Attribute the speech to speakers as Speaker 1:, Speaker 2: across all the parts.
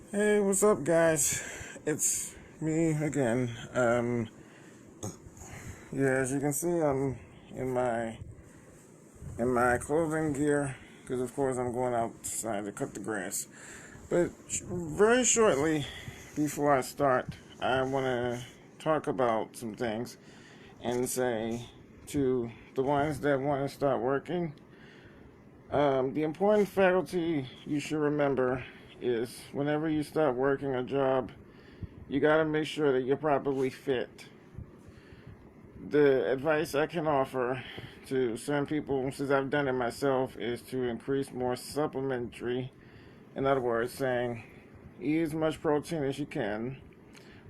Speaker 1: Hey, what's up, guys? It's me again. Yeah, as you can see, I'm in my clothing gear because, of course, I'm going outside to cut the grass. But very shortly, before I start, I want to talk about some things and say to the ones that want to start working, the important faculty you should remember is whenever you start working a job, you got to make sure that you're properly fit. The advice I can offer to some people, since I've done it myself, is to increase more supplementary. In other words, saying eat as much protein as you can,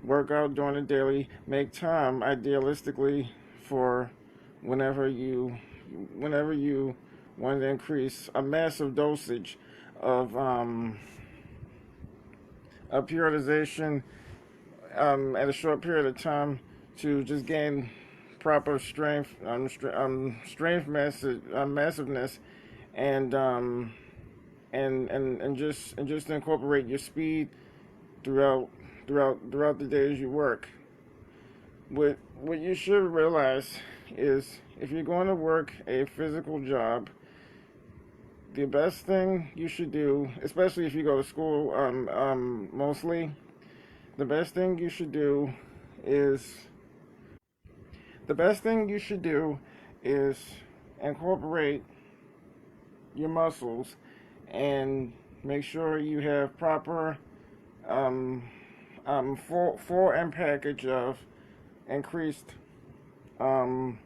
Speaker 1: work out during the daily, make time idealistically for whenever you whenever you want to increase a massive dosage of a periodization at a short period of time to just gain proper strength, massiveness, and just incorporate your speed throughout throughout the days you work. What you should realize is if you're going to work a physical job, the best thing you should do, especially if you go to school, mostly, the best thing you should do is the best thing you should do is incorporate your muscles and make sure you have proper full and package of increased um,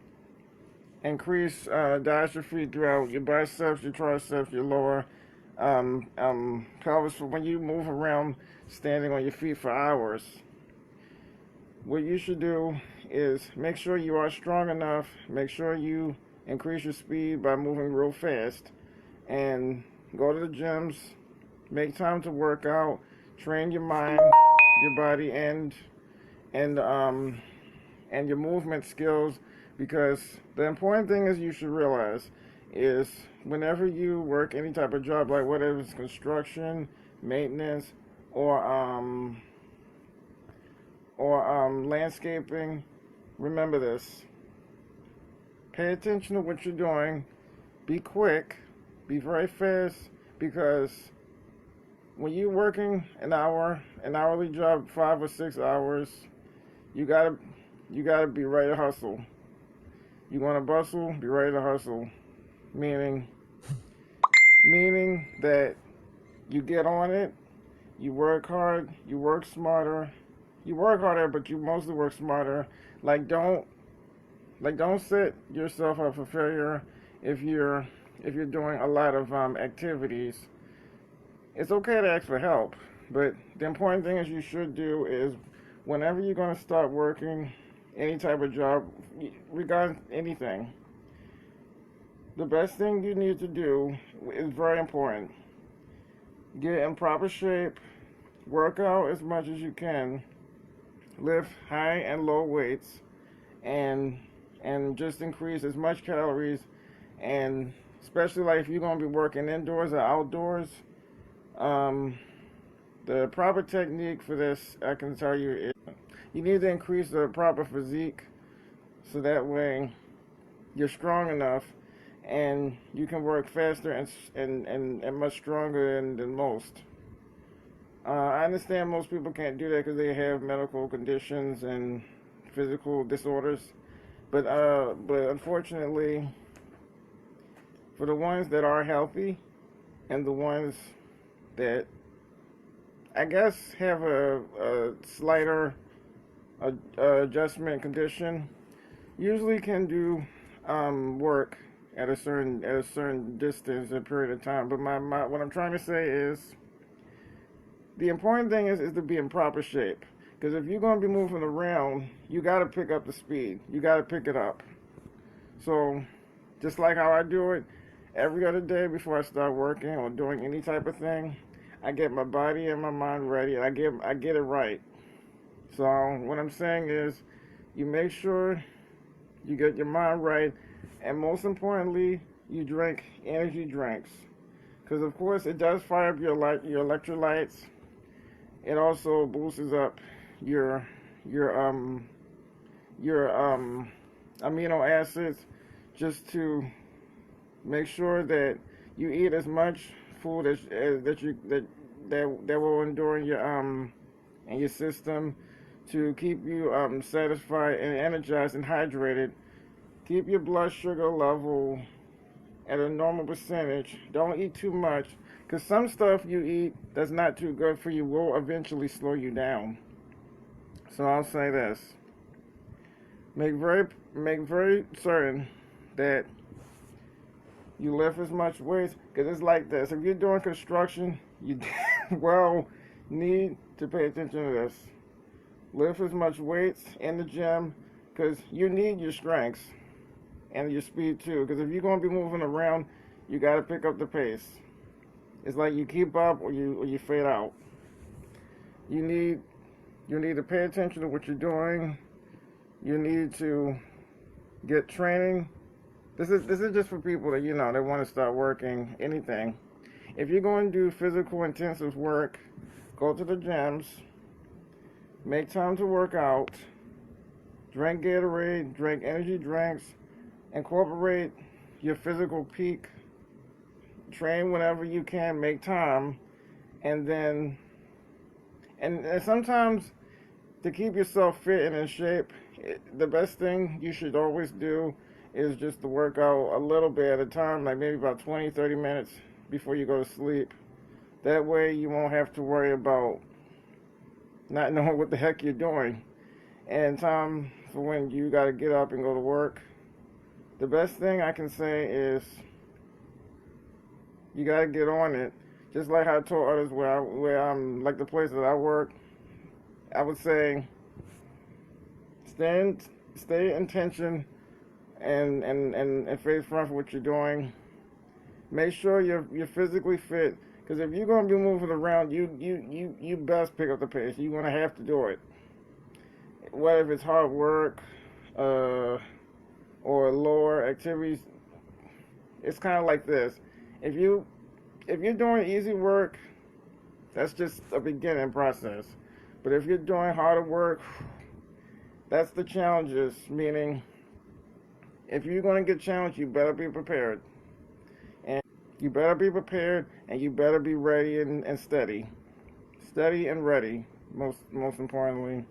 Speaker 1: diastrophy throughout your biceps, your triceps, your lower pelvis. For when you move around standing on your feet for hours, what you should do is make sure you are strong enough, make sure you increase your speed by moving real fast, and go to the gyms, make time to work out, train your mind, your body, and and your movement skills, because the important thing is you should realize is whenever you work any type of job, like whether it's construction, maintenance, or landscaping, remember this. Pay attention to what you're doing. Be quick. Be very fast, because when you're working an hourly job, 5 or 6 hours, you gotta be ready to hustle. You want to bustle, be ready to hustle. Meaning, meaning that you get on it, you work hard, you work smarter, you work harder, but you mostly work smarter. Like don't don't set yourself up for failure if you're doing a lot of activities. It's okay to ask for help, but the important thing is you should do is whenever you're going to start working any type of job, regarding anything, the best thing you need to do is very important. Get in proper shape, work out as much as you can, lift high and low weights, and just increase as much calories, and especially like if you're going to be working indoors or outdoors, um, the proper technique for this, I can tell you, is you need to increase the proper physique so that way you're strong enough and you can work faster and much stronger than most. I understand most people can't do that because they have medical conditions and physical disorders, but unfortunately, for the ones that are healthy and the ones that I guess have a slighter adjustment condition, usually can do work at a certain distance, a period of time. But my what I'm trying to say is the important thing is to be in proper shape. Because if you're going to be moving around, you got to pick up the speed. You got to pick it up. So, just like how I do it every other day before I start working or doing any type of thing, I get my body and my mind ready, and I get it right. So, what I'm saying is, you make sure you get your mind right, and most importantly, you drink energy drinks. Because, of course, it does fire up your electrolytes, It also boosts up your your um your amino acids, just to make sure that you eat as much food as that will endure in your system, to keep you satisfied and energized and hydrated. Keep your blood sugar level at a normal percentage. Don't eat too much, because some stuff you eat that's not too good for you will eventually slow you down. So I'll say this: make very certain that you lift as much weight, because it's like this. If you're doing construction, you well need to pay attention to this. Lift as much weights in the gym, because you need your strengths and your speed too. Because if you're going to be moving around, you got to pick up the pace. It's like you keep up or you fade out. You need to pay attention to what you're doing. You need to get training. This is just for people that they want to start working anything. If you're going to do physical intensive work, go to the gyms, make time to work out, drink Gatorade, drink energy drinks, incorporate your physical peak, train whenever you can, make time, and then and sometimes, to keep yourself fit and in shape, the best thing you should always do is just to work out a little bit at a time, like maybe about 20, 30 minutes before you go to sleep. That way you won't have to worry about not knowing what the heck you're doing. And time for when you got to get up and go to work. The best thing I can say is you got to get on it. Just like I told others like the place that I work, I would say stay in tension and face front for what you're doing. Make sure you're physically fit, because if you're going to be moving around, you best pick up the pace. You're going to have to do it. Whether it's hard work or lower activities, it's kind of like this. If you're doing easy work, that's just a beginning process. But if you're doing harder work, that's the challenges. Meaning, if you're going to get challenged, you better be prepared. And you better be prepared, and you better be ready and steady. Steady and ready, most importantly.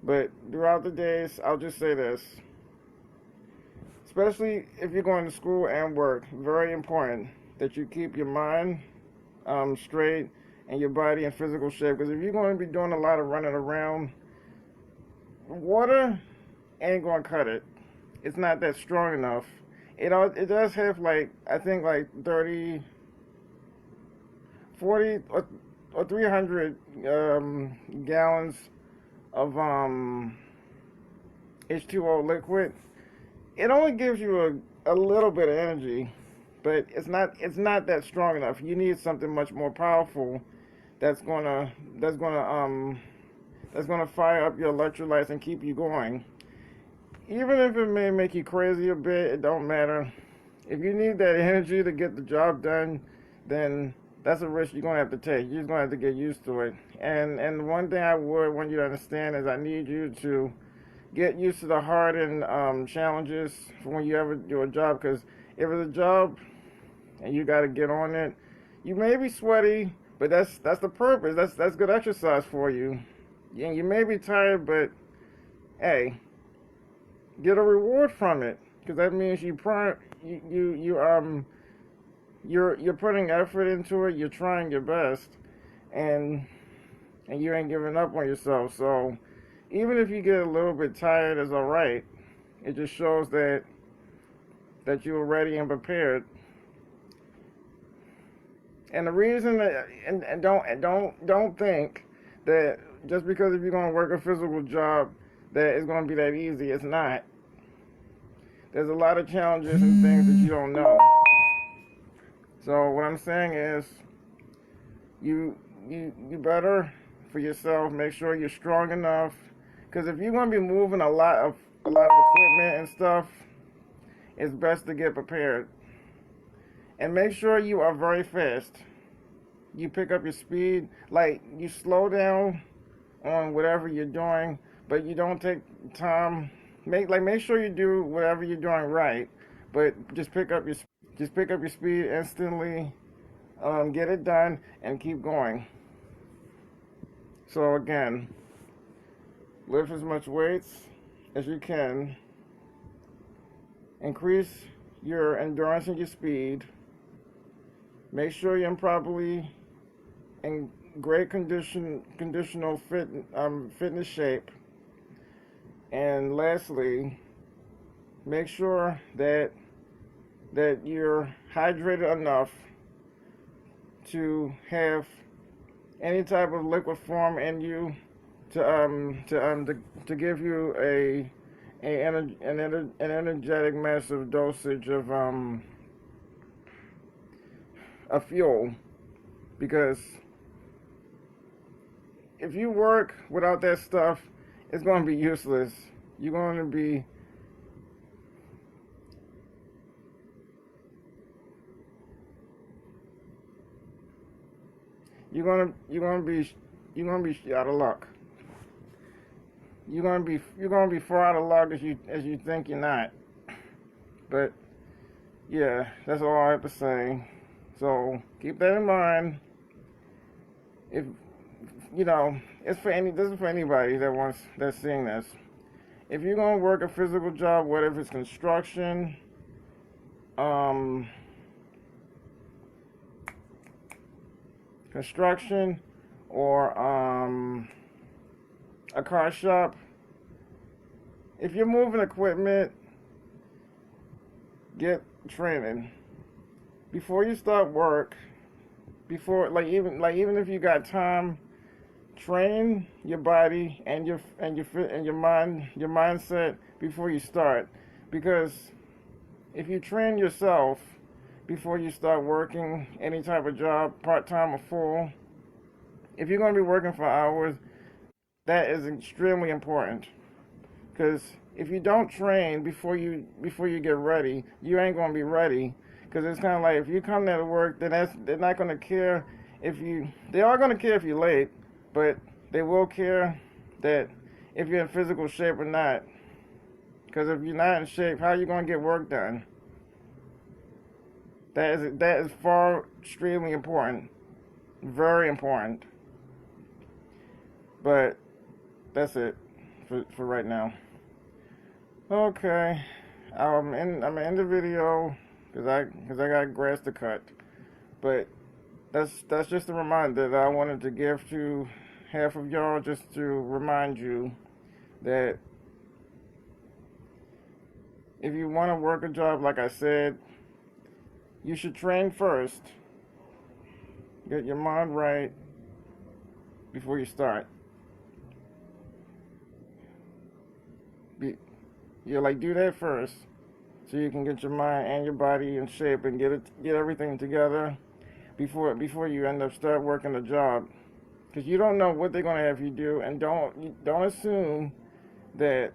Speaker 1: But throughout the days, I'll just say this. Especially if you're going to school and work, very important that you keep your mind straight and your body in physical shape. Because if you're going to be doing a lot of running around, water ain't going to cut it. It's not that strong enough. It does have I think 30, 40 or 300 gallons of H2O liquid. It only gives you a little bit of energy, but it's not that strong enough. You need something much more powerful that's gonna fire up your electrolytes and keep you going. Even if it may make you crazy a bit, it don't matter. If you need that energy to get the job done, then that's a risk you're gonna have to take. You're just gonna have to get used to it. And one thing I would want you to understand is I need you to get used to the hard and challenges for when you ever do a job. Because if it's a job and you got to get on it, you may be sweaty, but that's the purpose. That's good exercise for you. And you may be tired, but hey, get a reward from it, because that means you're putting effort into it. You're trying your best, and you ain't giving up on yourself. So even if you get a little bit tired, it's all right. It just shows that you're ready and prepared. And the reason that, and don't think that just because if you're going to work a physical job that it's going to be that easy. It's not. There's a lot of challenges and things that you don't know. So what I'm saying is, you better for yourself make sure you're strong enough. Because if you're going to be moving a lot of equipment and stuff, it's best to get prepared. And make sure you are very fast. you pick up your speed. Like, you slow down on whatever you're doing, but you don't take time. Make sure you do whatever you're doing right, but just pick up your speed instantly. Get it done and keep going. So again, lift as much weights as you can. Increase your endurance and your speed. Make sure you're properly in great fitness shape. And lastly, make sure that you're hydrated enough to have any type of liquid form in you to give you an energetic, massive dosage of fuel. Because if you work without that stuff, it's going to be useless. You're going to be you're gonna be out of luck. You're gonna be far out of luck as you think you're not. But yeah, that's all I have to say. So keep that in mind. If this is for anybody that's seeing this. If you're gonna work a physical job, whether if it's construction, or a car shop, if you're moving equipment, get training before you start work. Even if you got time, train your body and your mindset before you start. Because if you train yourself before you start working any type of job, part-time or full, if you're going to be working for hours, that is extremely important. Because if you don't train before you get ready, you ain't going to be ready. Because it's kind of like, if you come there to work, then they're not going to care they are going to care if you're late, but they will care that if you're in physical shape or not. Because if you're not in shape, how are you going to get work done? That is far extremely important, very important. But that's it for right now. Okay, I'm gonna end the video because I got grass to cut. But that's just a reminder that I wanted to give to half of y'all, just to remind you that if you want to work a job, like I said, you should train first. Get your mind right before you start. Do that first, so you can get your mind and your body in shape and get everything together before you end up start working a job. Because you don't know what they're gonna have you do, and don't assume that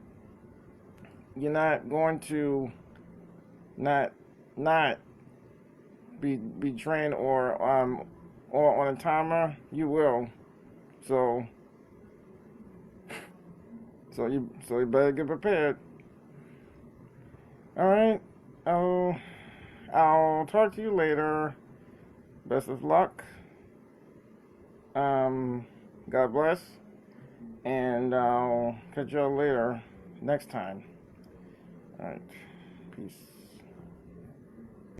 Speaker 1: you're not going to not be trained or on a timer. You will. So you better get prepared. All right. I'll talk to you later. Best of luck. God bless, and I'll catch y'all later next time. All right. Peace.